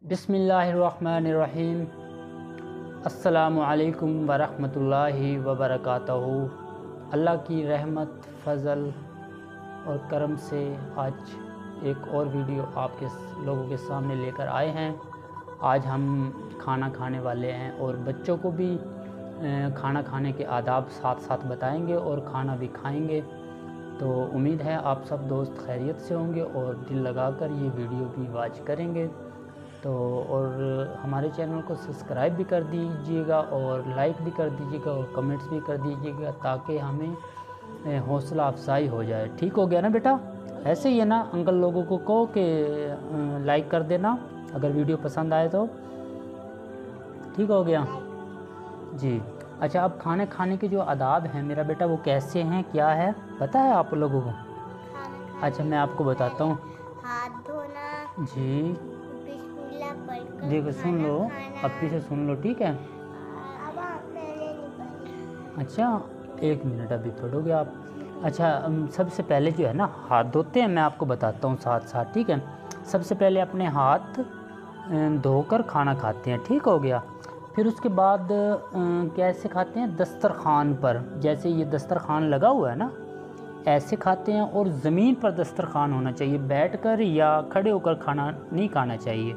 बिस्मिल्लाहिर्रहमानिर्रहीम। अस्सलामु अलैकुम वरहमतुल्लाहि वबरकातुहू। अल्लाह की रहमत, फ़ज़ल और करम से आज एक और वीडियो आपके लोगों के सामने लेकर आए हैं। आज हम खाना खाने वाले हैं और बच्चों को भी खाना खाने के आदाब साथ साथ बताएंगे और खाना भी खाएंगे। तो उम्मीद है आप सब दोस्त खैरियत से होंगे और दिल लगाकर ये वीडियो भी वॉच करेंगे। तो और हमारे चैनल को सब्सक्राइब भी कर दीजिएगा और लाइक भी कर दीजिएगा और कमेंट्स भी कर दीजिएगा ताकि हमें हौसला अफजाई हो जाए। ठीक हो गया ना बेटा? ऐसे ही है ना? अंकल लोगों को कहो कि लाइक कर देना अगर वीडियो पसंद आए तो। ठीक हो गया जी। अच्छा, अब खाने खाने के जो आदाब हैं मेरा बेटा वो कैसे हैं, क्या है पता है आप लोगों को? अच्छा, मैं आपको बताता हूँ। हाथ धोना जी, बिस्मिल्लाह पढ़कर देखो सुन लो, अपनी से सुन लो, ठीक है? अब आप पहले नहीं पढ़ी। अच्छा, एक मिनट अभी पढ़ोगे आप। अच्छा, सबसे पहले जो है ना हाथ धोते हैं, मैं आपको बताता हूँ साथ साथ, ठीक है? सबसे पहले अपने हाथ धोकर खाना खाते हैं, ठीक हो गया? फिर उसके बाद कैसे खाते हैं? दस्तरखान पर, जैसे ये दस्तरखान लगा हुआ है ना, ऐसे खाते हैं। और ज़मीन पर दस्तरखान होना चाहिए, बैठकर या खड़े होकर खाना नहीं खाना चाहिए।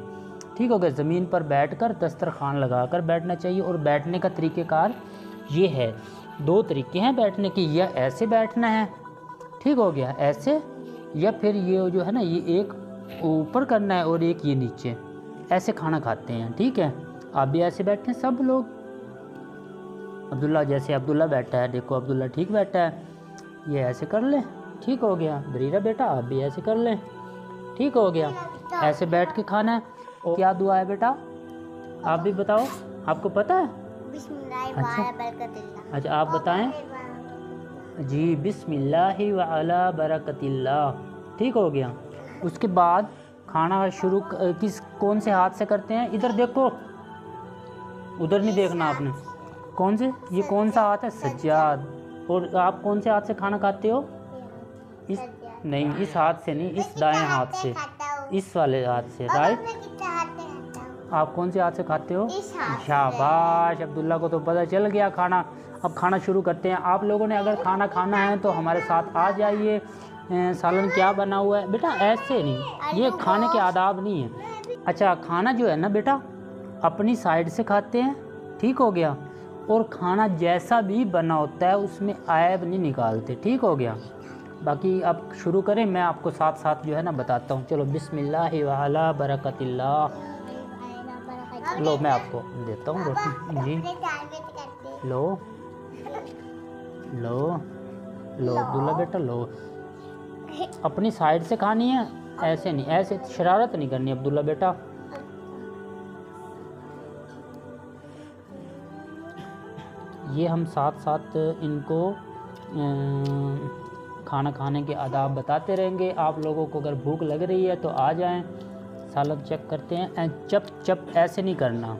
ठीक हो गया? ज़मीन पर बैठकर दस्तरखान लगाकर बैठना चाहिए। और बैठने का तरीक़ेकार ये है, दो तरीके हैं बैठने के, या ऐसे बैठना है, ठीक हो गया, ऐसे, या फिर ये जो है ना ये एक ऊपर करना है और एक ये नीचे, ऐसे खाना खाते हैं। ठीक है? आप भी ऐसे बैठते हैं सब लोग। अब्दुल्ला, जैसे अब्दुल्ला बैठा है, देखो अब्दुल्ला ठीक बैठा है, ये ऐसे कर ले, ठीक हो गया। बरीरा बेटा आप भी ऐसे कर लें, ठीक हो गया। ऐसे बैठ के खाना है। और क्या दुआ है बेटा, आप भी बताओ, आपको पता है? अच्छा, आप बताएं जी। बिस्मिल्लाहि व अला बरकतिल्लाह, ठीक हो गया। उसके बाद खाना शुरू कौन से हाथ से करते हैं? इधर देखो, उधर नहीं देखना आपने। कौन से? ये कौन सा हाथ है? सज्जाद। और आप कौन से हाथ से खाना खाते हो? इस नहीं, इस हाथ से नहीं, इस दाएं हाथ से, इस वाले हाथ से, राइट। आप कौन से हाथ से खाते हो? शाबाश, अब्दुल्ला को तो पता चल गया खाना। अब खाना शुरू करते हैं। आप लोगों ने अगर खाना खाना है तो हमारे साथ आ जाइए। सालन क्या बना हुआ है बेटा? ऐसे नहीं, ये खाने के आदाब नहीं है। अच्छा, खाना जो है ना बेटा अपनी साइड से खाते हैं, ठीक हो गया? और खाना जैसा भी बना होता है उसमें ऐब नहीं निकालते, ठीक हो गया? बाकी अब शुरू करें, मैं आपको साथ साथ जो है ना बताता हूँ। चलो, बिस्मिल्लाहि व अला बरकतिल्लाह। लो, मैं आपको देता हूँ रोटी जी। लो लो लो अब्दुल्ला बेटा, लो। अपनी साइड से खानी है, ऐसे नहीं, ऐसे शरारत नहीं करनी अब्दुल्ला बेटा। ये हम साथ साथ इनको खाना खाने के आदाब बताते रहेंगे। आप लोगों को अगर भूख लग रही है तो आ जाएं, सालन चेक करते हैं। चप चप ऐसे नहीं करना,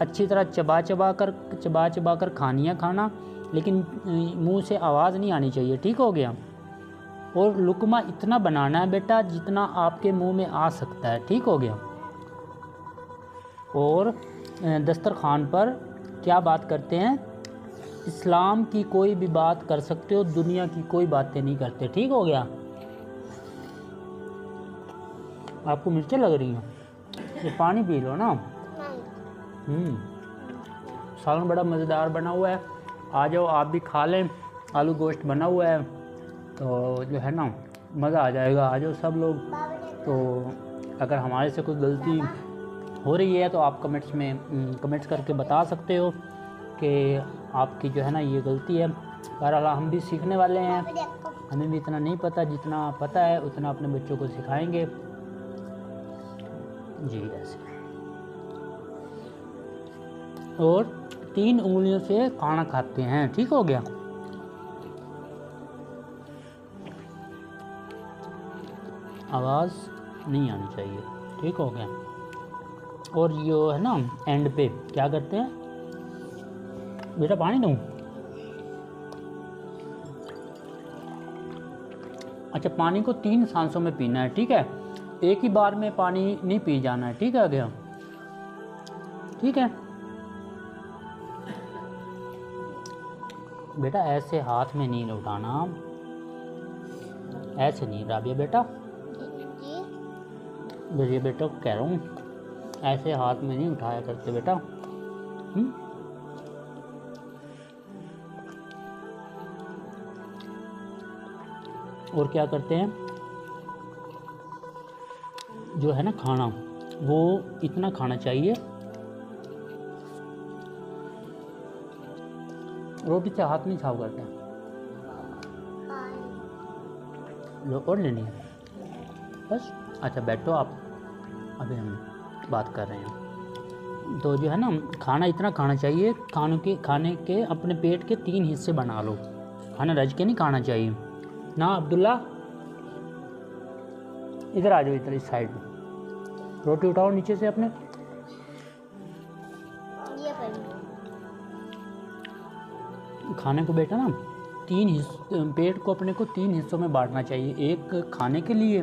अच्छी तरह चबा चबा कर खानी है खाना, लेकिन मुंह से आवाज़ नहीं आनी चाहिए, ठीक हो गया? और लुकमा इतना बनाना है बेटा जितना आपके मुंह में आ सकता है, ठीक हो गया? और दस्तरखान पर क्या बात करते हैं? इस्लाम की कोई भी बात कर सकते हो, दुनिया की कोई बातें नहीं करते, ठीक हो गया? आपको मिर्चें लग रही हैं? ये पानी पी लो ना। सालन बड़ा मज़ेदार बना हुआ है, आ जाओ आप भी खा लें। आलू गोश्त बना हुआ है तो जो है ना मज़ा आ जाएगा, आ जाओ सब लोग। तो अगर हमारे से कुछ गलती हो रही है तो आप कमेंट्स करके बता सकते हो कि आपकी जो है ना ये गलती है। बहरहाल हम भी सीखने वाले हैं, हमें भी इतना नहीं पता, जितना पता है उतना अपने बच्चों को सिखाएंगे जी। ऐसे और 3 उंगलियों से खाना खाते हैं, ठीक हो गया? आवाज़ नहीं आनी चाहिए, ठीक हो गया? और ये है ना एंड पे क्या करते हैं बेटा? पानी दूँ? अच्छा, पानी को 3 सांसों में पीना है, ठीक है? एक ही बार में पानी नहीं पी जाना है, ठीक है गया? ठीक है बेटा, ऐसे हाथ में नहीं उठाना, ऐसे नहीं राबिया बेटा, जी ये बेटा कह रहा हूँ, ऐसे हाथ में नहीं उठाया करते बेटा। और क्या करते हैं, जो है ना खाना, वो इतना खाना चाहिए, रोटी से हाथ नहीं साफ करते हैं। लो और लेनी है बस। अच्छा बैठो आप, अभी हम बात कर रहे हैं। तो जो है ना खाना इतना खाना चाहिए, खाने के अपने पेट के 3 हिस्से बना लो, खाना रज के नहीं खाना चाहिए ना। अब्दुल्ला इधर आ जाओ, इधर इस साइड में, रोटी उठाओ नीचे से अपने। ये पढ़िए। खाने को बेटा ना 3 हिस्से, पेट को अपने को 3 हिस्सों में बांटना चाहिए, एक खाने के लिए,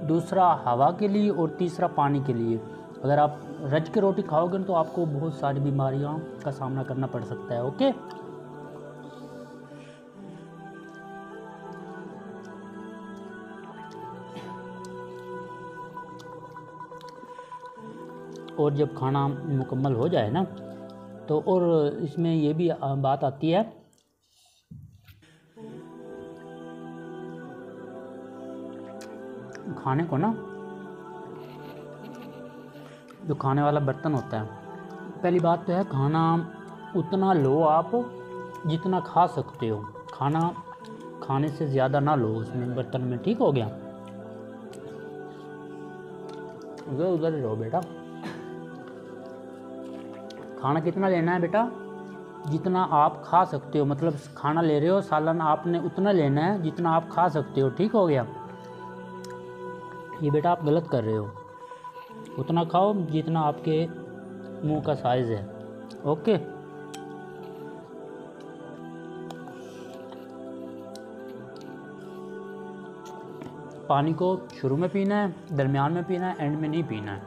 दूसरा हवा के लिए और तीसरा पानी के लिए। अगर आप रज के रोटी खाओगे तो आपको बहुत सारी बीमारियों का सामना करना पड़ सकता है। ओके और जब खाना मुकम्मल हो जाए ना तो, और इसमें ये भी बात आती है, खाने को ना, जो खाने वाला बर्तन होता है, पहली बात तो है खाना उतना लो आप जितना खा सकते हो, खाना खाने से ज़्यादा ना लो उसमें बर्तन में, ठीक हो गया। उधर ही रहो बेटा। खाना कितना लेना है बेटा, जितना आप खा सकते हो, मतलब खाना ले रहे हो सालन, आपने उतना लेना है जितना आप खा सकते हो, ठीक हो गया। ये बेटा आप गलत कर रहे हो, उतना खाओ जितना आपके मुंह का साइज़ है। ओके पानी को शुरू में पीना है, दरमियान में पीना है, एंड में नहीं पीना है,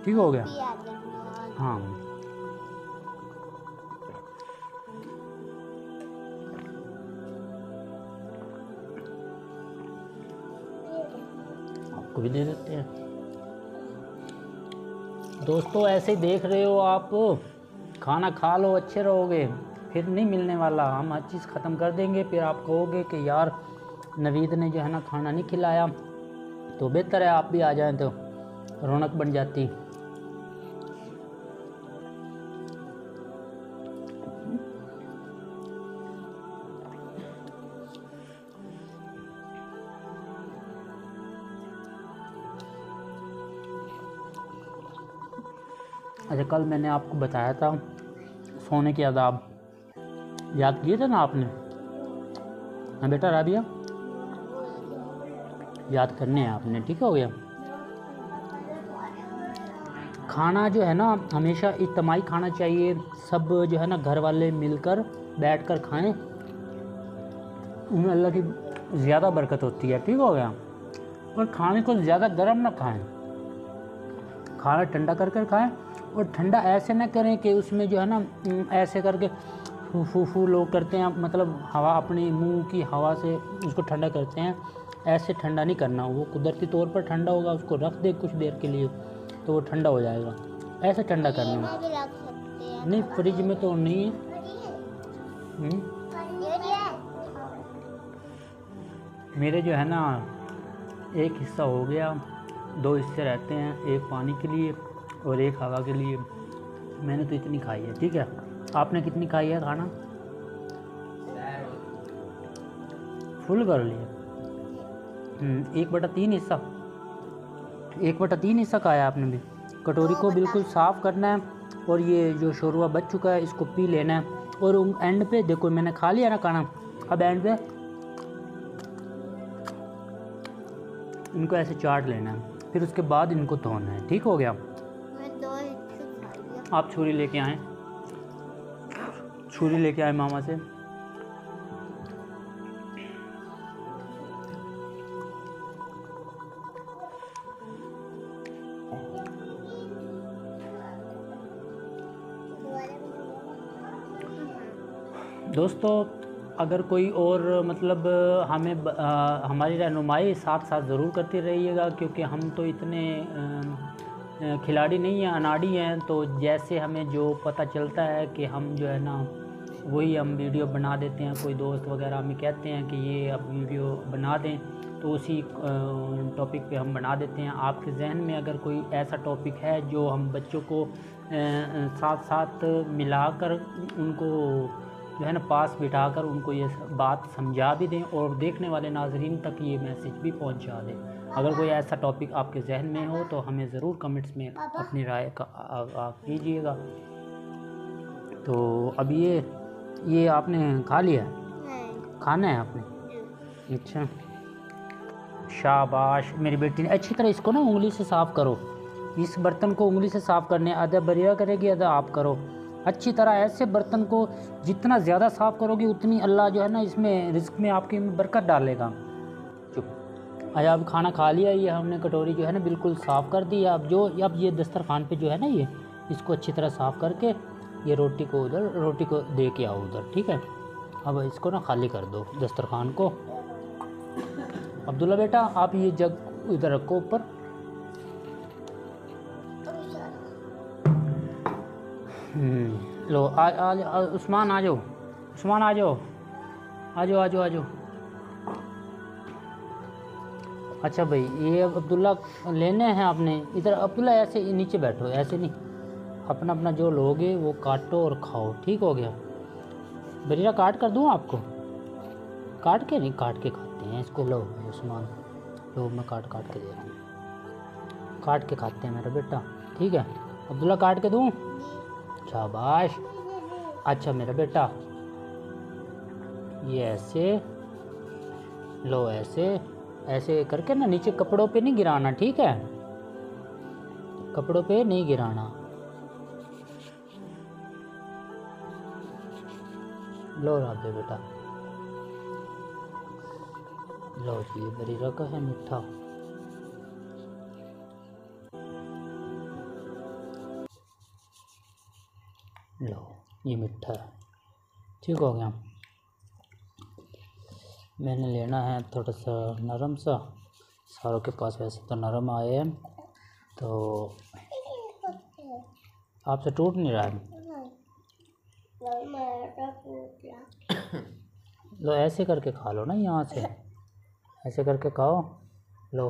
ठीक हो गया। पिया दरमियान। हाँ आपको भी दे देते हैं। दोस्तों ऐसे ही देख रहे हो आप, खाना खा लो अच्छे रहोगे, फिर नहीं मिलने वाला, हम हर चीज़ ख़त्म कर देंगे, फिर आप कहोगे कि यार नवीद ने जो है ना खाना नहीं खिलाया। तो बेहतर है आप भी आ जाएं तो रौनक बन जाती। अच्छा कल मैंने आपको बताया था सोने के आदाब, याद किए थे ना आपने? हाँ बेटा राबिया, याद करने हैं आपने, ठीक हो गया। खाना जो है ना हमेशा इज्तिमाई खाना चाहिए, सब जो है ना घर वाले मिलकर बैठकर खाएं, उनमें अल्लाह की ज़्यादा बरकत होती है, ठीक हो गया। और खाने को ज़्यादा गर्म ना खाएं, खाना ठंडा कर कर खाएं, और ठंडा ऐसे ना करें कि उसमें जो है ना ऐसे करके फू लोग करते हैं, मतलब हवा अपने मुंह की हवा से उसको ठंडा करते हैं, ऐसे ठंडा नहीं करना, वो कुदरती तौर पर ठंडा होगा, उसको रख दे कुछ देर के लिए तो वो ठंडा हो जाएगा, ऐसे ठंडा करना। भी रख सकते हैं। नहीं फ्रिज में तो नहीं है। मेरे जो है ना एक हिस्सा हो गया, 2 हिस्से रहते हैं, एक पानी के लिए और एक हवा के लिए। मैंने तो इतनी खाई है, ठीक है। आपने कितनी खाई है खाना? फुल कर लिया। 1/3 हिस्सा, 1/3 हिस्सा खाया आपने भी। कटोरी को बिल्कुल साफ़ करना है, और ये जो शोरबा बच चुका है इसको पी लेना है। और एंड पे देखो मैंने खा लिया ना खाना, अब एंड पे इनको ऐसे चाट लेना है, फिर उसके बाद इनको धोना है, ठीक हो गया। मैं 2 हिस्से खा लिया। आप छुरी लेके आए, छुरी लेके आए मामा से। दोस्तों अगर कोई और मतलब हमें हमारी रहनुमाई साथ साथ ज़रूर करते रहिएगा, क्योंकि हम तो इतने खिलाड़ी नहीं हैं, अनाड़ी हैं। तो जैसे हमें जो पता चलता है कि हम जो है ना वही हम वीडियो बना देते हैं। कोई दोस्त वगैरह हमें कहते हैं कि ये अब वीडियो बना दें, तो उसी टॉपिक पे हम बना देते हैं। आपके जहन में अगर कोई ऐसा टॉपिक है जो हम बच्चों को साथ साथ मिलाकर उनको जो है ना पास बिठाकर उनको ये बात समझा भी दें और देखने वाले नाजरीन तक ये मैसेज भी पहुंचा दें, अगर कोई ऐसा टॉपिक आपके जहन में हो तो हमें ज़रूर कमेंट्स में अपनी राय का कीजिएगा। तो अब ये आपने खा लिया? खाना है आपने? अच्छा, शाबाश मेरी बेटी ने। अच्छी तरह इसको ना उंगली से साफ़ करो, इस बर्तन को उंगली से साफ़ करने, आधा बरिया करेगी आधा आप करो। अच्छी तरह ऐसे बर्तन को जितना ज़्यादा साफ़ करोगे उतनी अल्लाह जो है ना इसमें रिस्क में आपकी बरकत डालेगा। चुप। आया, अब खाना खा लिया, ये हमने कटोरी जो है ना बिल्कुल साफ़ कर दी। अब ये दस्तरखान पे जो है ना ये इसको अच्छी तरह साफ़ करके ये रोटी को दे के आओ उधर, ठीक है। अब इसको ना खाली कर दो दस्तरखान को। अब्दुल्ला बेटा आप ये जग इधर रखो ऊपर। लो उस्मान आ जाओ, उस्मान आ जाओ, आ जाओ आ जाओ आ जाओ। अच्छा भाई ये अब्दुल्ला लेने हैं आपने, इधर अब्दुल्ला ऐसे नीचे बैठो, ऐसे नहीं, अपना अपना जो लोगे वो काटो और खाओ, ठीक हो गया। बरीरा काट कर दूँ आपको? काट के नहीं, काट के खाते हैं इसको। लो उस्मान लो, मैं काट के दे रहा हूँ, काट के खाते हैं मेरा बेटा, ठीक है। अब्दुल्ला काट के दूँ? शाबाश। अच्छा मेरा बेटा ये ऐसे लो, ऐसे करके ना नीचे कपड़ों पे नहीं गिराना, ठीक है, कपड़ों पे नहीं गिराना। लो राधे बेटा, लो जी ये बरीरा का है मीठा। लो ये मीठा है, ठीक हो गया। मैंने लेना है थोड़ा सा नरम सा, सारों के पास वैसे तो नरम आए हैं, तो आपसे टूट नहीं रहा है। लो ऐसे करके खा लो ना, यहाँ से ऐसे करके खाओ। लो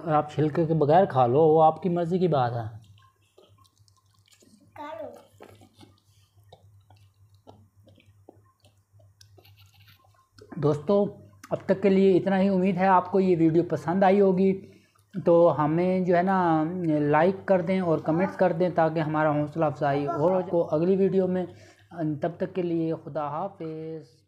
आप छिलके के बगैर खा लो, वो आपकी मर्ज़ी की बात है। दोस्तों अब तक के लिए इतना ही। उम्मीद है आपको ये वीडियो पसंद आई होगी, तो हमें जो है ना लाइक कर दें और कमेंट्स कर दें ताकि हमारा हौसला अफजाई और को अगली वीडियो में। तब तक के लिए खुदा हाफिज़।